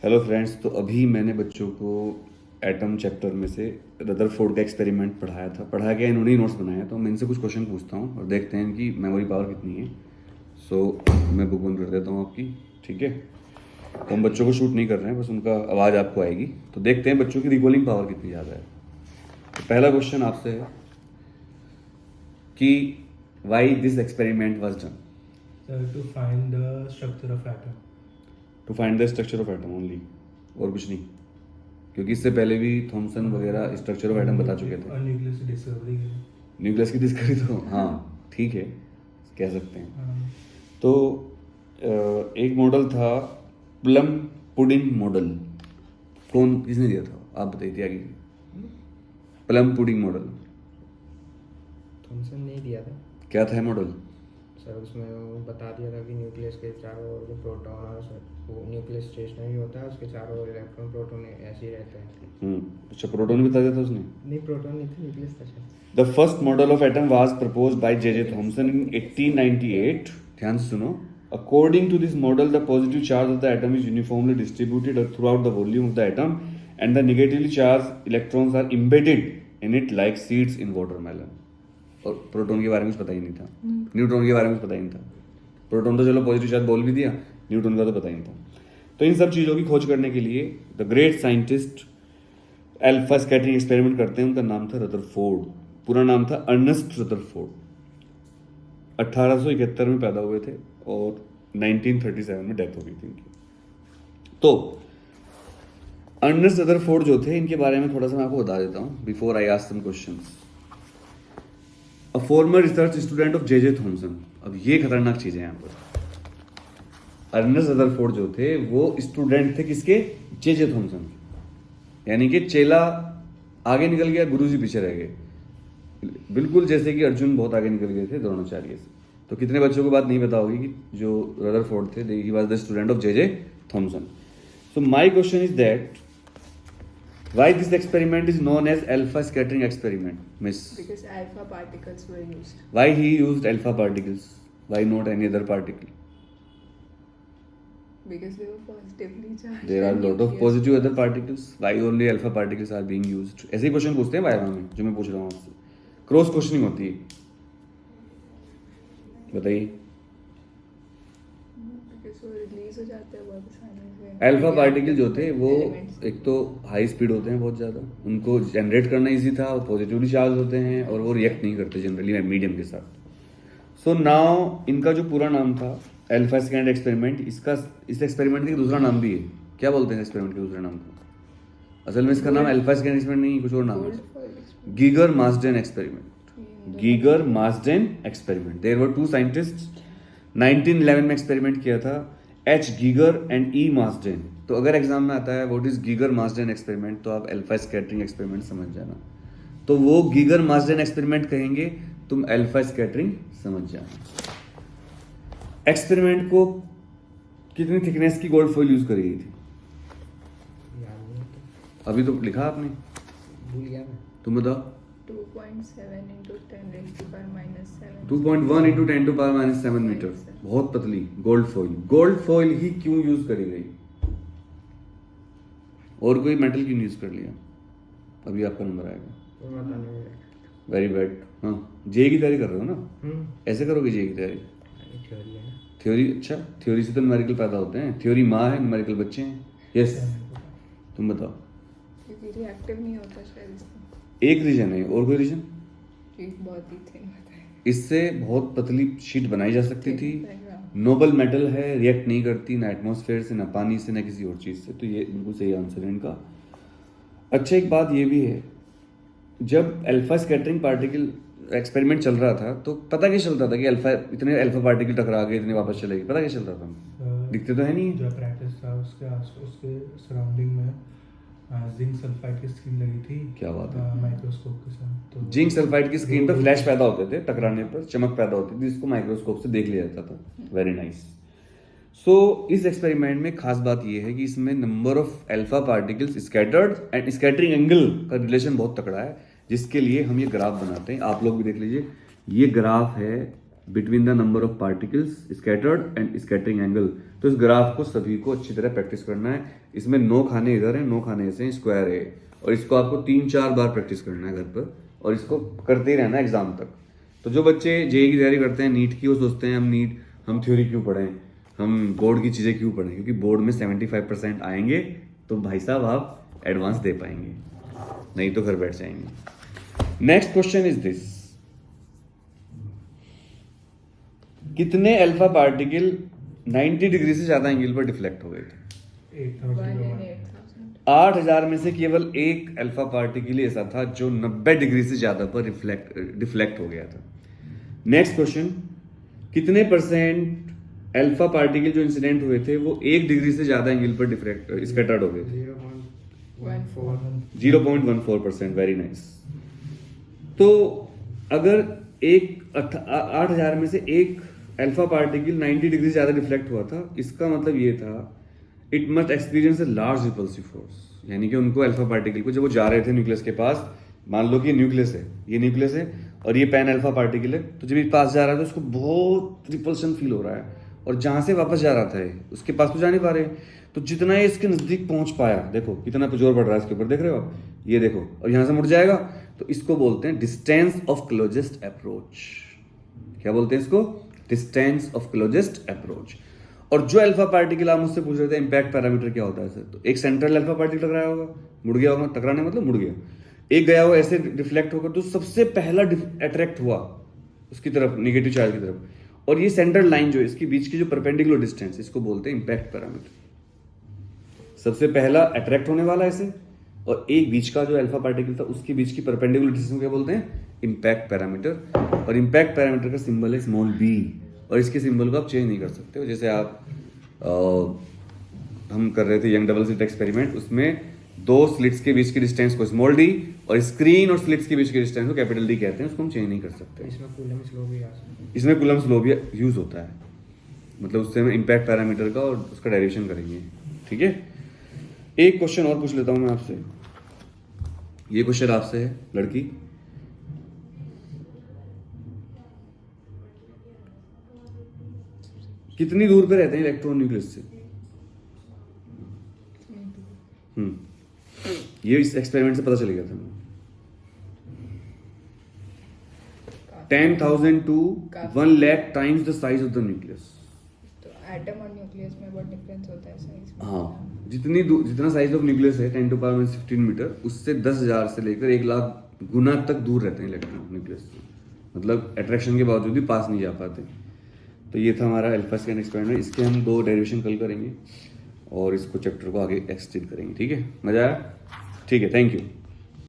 Hello friends, तो अभी मैंने बच्चों को एटम चैप्टर में से रदरफोर्ड का एक्सपेरिमेंट पढ़ा के इन्होंने नोट्स बनाया। तो मैं इनसे कुछ क्वेश्चन पूछता हूँ और देखते हैं इनकी मेमोरी पावर कितनी है। मैं बुक बंद कर देता हूँ आपकी। ठीक है, तो हम बच्चों को शूट नहीं कर रहे हैं, बस उनका आवाज़ आपको आएगी। तो देखते हैं बच्चों की रिकॉलिंग पावर कितनी ज़्यादा है। तो पहला क्वेश्चन आपसे है कि why this experiment was done. To find the structure of atom. To find the structure of atom only, और कुछ नहीं, क्योंकि इससे पहले भी थॉमसन वगैरह स्ट्रक्चर ऑफ एटम बता चुके थे। और न्यूक्लियस की डिस्कवरी की। न्यूक्लियस की डिस्कवरी तो हाँ ठीक है, कह सकते हैं। हाँ। तो एक मॉडल था प्लम पुडिंग मॉडल। किसने दिया था, आप बताइए त्यागी। प्लम पुडिंग मॉडल थॉमसन ने दिया था क्या था मॉडल? सर। उसमें वो बता दिया था कि न्यूक्लियस के चारों ओर जो प्रोटॉन और वो न्यूक्लियस स्टेशनरी होता है, उसके चारों ओर इलेक्ट्रॉन प्रोटॉन ऐसे ही रहते हैं। अच्छा, प्रोटॉन भी बता दिया था उसने। नहीं, प्रोटॉन नहीं था, न्यूक्लियस था शायद। The first model of atom was proposed by J Thomson in 1898। ध्यान से सुनो। According to this model, the positive charge of the atom is uniformly distributed throughout the volume of the atom, and the negatively charged electrons are embedded in it like seeds in watermelon. और proton के बारे में कुछ पता ही नहीं था, neutron के बारे में कुछ पता ही नहीं था। प्रोटॉन तो चलो पॉजिटिव चार्ज बोल भी दिया, न्यूट्रॉन का तो पता ही नहीं था। तो इन सब चीज़ों की खोज करने के लिए the great scientist alpha scattering experiment करते हैं। उनका नाम था रदरफोर्ड, पूरा नाम था अर्नेस्ट रदरफोर्ड। 1871 में पैदा हुए थे और 1937 में डेथ हो गई थी इनकी। तो अर्नेस्ट रदरफोर्ड जो थे, इनके बारे में थोड़ा सा मैं आपको बता देता हूँ before I ask some questions. A former research student of J Thomson. अब ये खतरनाक चीज है यहाँ पर। अर्नेस्ट रदरफोर्ड जो थे वो स्टूडेंट थे किसके? J Thomson. यानी कि चेला आगे निकल गया, गुरुजी पीछे रह गए। बिल्कुल जैसे कि अर्जुन बहुत आगे निकल गए थे द्रोणाचार्य से। तो कितने बच्चों को बात नहीं पता होगी कि जो रदरफोर्ड थे, he was the student of J Thompson. So my question is that why this experiment is known as alpha scattering experiment, miss? Because alpha particles were used. Why he used alpha particles? Why not any other particle? Because they were positively charged. There are and lot of nucleus positive other was- particles. Why only alpha particles are being used? ऐसे ही question पूछते हैं viva में, जो मैं पूछ रहा हूँ आपसे। क्रॉस क्वेश्चनिंग होती है, बताइए। Because वो रिलीज हो जाते हैं बहुत आसानी से। अल्फा पार्टिकल जो थे वो Elements. एक तो हाई स्पीड होते हैं बहुत ज़्यादा, उनको जनरेट करना इजी था, वो पॉजिटिवली चार्ज होते हैं और वो रिएक्ट नहीं करते जनरली मीडियम के साथ। सो नाउ इनका जो पूरा नाम था अल्फा स्कैटरिंग एक्सपेरिमेंट, इस एक्सपेरिमेंट का दूसरा नाम भी है। क्या बोलते हैं एक्सपेरिमेंट के दूसरे नाम को? असल में इसका नाम अल्फा स्कैटरिंग एक्सपेरिमेंट नहीं, कुछ और नाम Gold है। foil experiment. Geiger Marsden experiment. Geiger Marsden experiment. There were two scientists. 1911 में एक्सपेरिमेंट किया था, H Geiger and E Marsden. तो अगर एग्जाम में आता है what is Geiger Marsden experiment, तो आप अल्फा स्कैटरिंग एक्सपेरिमेंट समझ जाना। तो वो गीगर मार्सडेन एक्सपेरिमेंट कहेंगे, तुम अल्फा स्कैटरिंग समझ जाना। एक्सपेरिमेंट को कितनी थिकनेस की गोल्ड फॉइल यूज करी गई थी? याद नहीं तो अभी तो लिखा आपने, भूल गया मैं। तुम बताओ। 2.7 into 10 raised to power minus 7. 2.1 into 10 to power minus 7 metre. बहुत पतली गोल्ड फॉइल। गोल्ड फॉइल ही क्यों यूज करी गई? और कोई मेटल क्यों यूज कर लिया? अभी आपका नंबर आएगा। तो पता नहीं। Very bad. हाँ, जे की तैयारी कर रहे हो ना, ऐसे करोगे जे की तैयारी। थ्योरी है ना। थ्योरी? अच्छा, थ्योरी से तो न्यूमेरिकल पैदा होते हैं। थ्योरी माँ है, न्यूमेरिकल बच्चे हैं। यस, तुम बताओ। क्योंकि रिएक्टिव नहीं होता शायद इसमें। एक रीजन है, और कोई रीजन? क्योंकि बहुत ही थिन होता है। इससे बहुत पतली शीट बनाई जा सकती थी। हाँ। नोबल मेटल है, रिएक्ट नहीं करती ना एटमॉस्फेयर से, ना पानी से, ना किसी और चीज़ से। तो ये बिल्कुल सही आंसर है इनका। अच्छा, एक बात ये भी है, जब अल्फा स्कैटरिंग पार्टिकल एक्सपेरिमेंट चल रहा था तो पता क्या चलता था कि इतने अल्फा पार्टिकल टकरा गए, इतने वापस चले गए? पता क्या चल रहा था? दिखते तो है नहीं। जो प्रैक्टिस था उसके सराउंडिंग में जिंक सल्फाइड की स्क्रीन लगी थी। क्या बात है। माइक्रोस्कोप के साथ। तो जिंक सल्फाइड की स्क्रीन पर फ्लैश पैदा होते थे, टकराने पर चमक पैदा होती थी, जिसको माइक्रोस्कोप से देख लिया जाता था। Very nice. सो इस एक्सपेरिमेंट में खास बात यह है कि इसमें number of alpha particles scattered and scattering angle का रिलेशन बहुत तकड़ा है, जिसके लिए हम ये ग्राफ बनाते हैं। आप लोग भी देख लीजिए, ये ग्राफ है between the number of particles scattered and scattering angle. तो इस ग्राफ को सभी को अच्छी तरह प्रैक्टिस करना है। इसमें 9 खाने इधर है, 9 खाने ऐसे हैं, स्क्वायर है, और इसको आपको 3-4 बार प्रैक्टिस करना है घर पर, और इसको करते ही रहना है एग्जाम तक। तो जो बच्चे जेईई की तैयारी करते हैं, नीट की, वो सोचते हैं हम थ्योरी क्यों पढ़ें, हम बोर्ड की चीज़ें क्यों पढ़ें, क्योंकि बोर्ड में 75% आएंगे तो भाई साहब आप एडवांस दे पाएंगे, नहीं तो घर बैठ जाएंगे। नेक्स्ट क्वेश्चन इज दिस, कितने अल्फा पार्टिकल 90 डिग्री से ज्यादा एंगल पर डिफ्लेक्ट हो गए थे? 8,000 1 in का 8,000. 8000 में से केवल एक अल्फा पार्टिकल ही ऐसा था जो 90 डिग्री से ज्यादा पर डिफ्लेक्ट हो गया था। नेक्स्ट क्वेश्चन, कितने परसेंट अल्फा पार्टिकल जो इंसिडेंट हुए थे वो 1 डिग्री से ज्यादा एंगल पर स्कैटर्ड हो गए थे? 0.14 0.14%। Very nice. तो अगर 8000 में से एक अल्फा पार्टिकल 90 डिग्री से ज्यादा रिफ्लेक्ट हुआ था, इसका मतलब ये था it must experience a large repulsive force, यानी कि उनको अल्फा पार्टिकल को जब वो जा रहे थे न्यूक्लियस के पास, मान लो कि ये न्यूक्लियस है और ये पैन अल्फा पार्टिकल है, तो जब ये पास जा रहा है तो उसको बहुत रिपल्शन फील हो रहा है, और जहां से वापस जा रहा था उसके पास तो जा नहीं पा रहे, तो जितना ये इसके नजदीक पहुंच पाया, देखो कितना जोर बढ़ रहा है इसके ऊपर, देख रहे हो आप, ये देखो, और यहां से मुड़ जाएगा, तो इसको बोलते हैं डिस्टेंस ऑफ क्लोजेस्ट अप्रोच। क्या बोलते हैं इसको? Distance of closest approach. और जो अल्फा पार्टिकल आप मुझसे पूछ रहे थे इंपैक्ट पैरामीटर क्या होता है सर, तो एक सेंट्रल अल्फा पार्टिकल टकराया होगा, मुड़ गया होगा, टकराने मतलब मुड़ गया, एक गया हुआ ऐसे रिफ्लेक्ट होकर, तो सबसे पहला अट्रैक्ट हुआ उसकी तरफ, नेगेटिव चार्ज की तरफ, और ये सेंट्रल लाइन जो है इसके बीच की जो परपेंडिकुलर डिस्टेंस, इसको बोलते हैं इंपैक्ट पैरामीटर। सबसे पहला अट्रैक्ट होने वाला ऐसे, और एक बीच का जो अल्फा पार्टिकल था उसके बीच की परपेंडिकुलर डिस्टेंस क्या बोलते हैं? Impact parameter. और इंपैक्ट पैरामीटर का सिंबल है स्मॉल b, और इसके सिंबल को आप चेंज नहीं कर सकते हो। जैसे आप हम कर रहे थे यंग डबल स्लिट एक्सपेरिमेंट, उसमें 2 स्लिट्स के बीच की डिस्टेंस को स्मॉल d और स्क्रीन और स्लिट्स के बीच की डिस्टेंस को कैपिटल D कहते हैं, उसको हम चेंज नहीं कर सकते। इसमें कूलम्स लो भी आ सकते हैं। इसमें कूलम्स लॉ भी यूज होता है, मतलब उससे हम इंपैक्ट पैरामीटर का और उसका डेरिवेशन करेंगे। ठीक है, एक क्वेश्चन और पूछ लेता हूं मैं आपसे। ये क्वेश्चन आपसे है लड़की, कितनी दूर पे रहते हैं इलेक्ट्रॉन न्यूक्लियस से? ये इस एक्सपेरिमेंट से पता चल गया था। 10,000 to 1 lakh times the size of the nucleus. तो एटम और न्यूक्लियस में बहुत डिफरेंस होता है साइज में। हाँ, जितना साइज ऑफ न्यूक्लियस है 10 to the power 15 मीटर, उससे 10,000 से लेकर 1 लाख गुना तक दूर रहते हैं इलेक्ट्रॉन न्यूक्लियस से, मतलब अट्रैक्शन के बावजूद भी पास नहीं जा पाते। तो ये था हमारा अल्फा स्कैन एक्सपेरिमेंट। इसके हम 2 डेरिवेशन कल करेंगे और इसको चैप्टर को आगे एक्सटेंड करेंगे। ठीक है, मजा आया? ठीक है, थैंक यू।